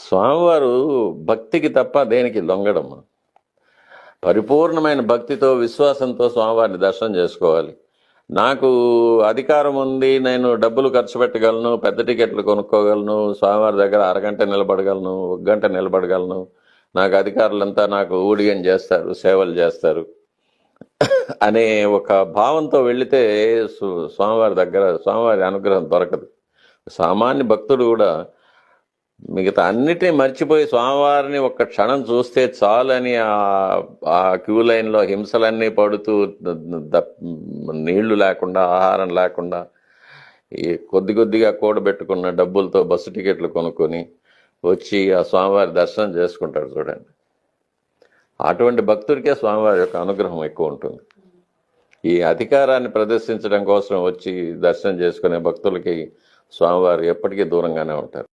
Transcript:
స్వామివారు భక్తికి తప్ప దేనికి లొంగడం. పరిపూర్ణమైన భక్తితో విశ్వాసంతో స్వామివారిని దర్శనం చేసుకోవాలి. నాకు అధికారం ఉంది, నేను డబ్బులు ఖర్చు పెట్టగలను, పెద్ద టికెట్లు కొనుక్కోగలను, స్వామివారి దగ్గర అరగంట నిలబడగలను, ఒక గంట నిలబడగలను, నాకు అధికారులంతా నాకు ఊడిగం చేస్తారు, సేవలు చేస్తారు అనే ఒక భావంతో వెళితే స్వామివారి దగ్గర స్వామివారి అనుగ్రహం దొరకదు. సామాన్య భక్తుడు కూడా మిగతా అన్నిటినీ మర్చిపోయి స్వామివారిని ఒక్క క్షణం చూస్తే చాలని ఆ క్యూ లైన్లో హింసలన్నీ పడుతూ నీళ్లు లేకుండా, ఆహారం లేకుండా, ఈ కొద్ది కొద్దిగా కూడబెట్టుకున్న డబ్బులతో బస్సు టికెట్లు కొనుక్కొని వచ్చి ఆ స్వామివారి దర్శనం చేసుకుంటాడు చూడండి. అటువంటి భక్తుడికే స్వామివారి యొక్క అనుగ్రహం ఎక్కువ ఉంటుంది. ఈ అధికారాన్ని ప్రదర్శించడం కోసం వచ్చి దర్శనం చేసుకునే భక్తులకి స్వామివారు ఎప్పటికీ దూరంగానే ఉంటారు.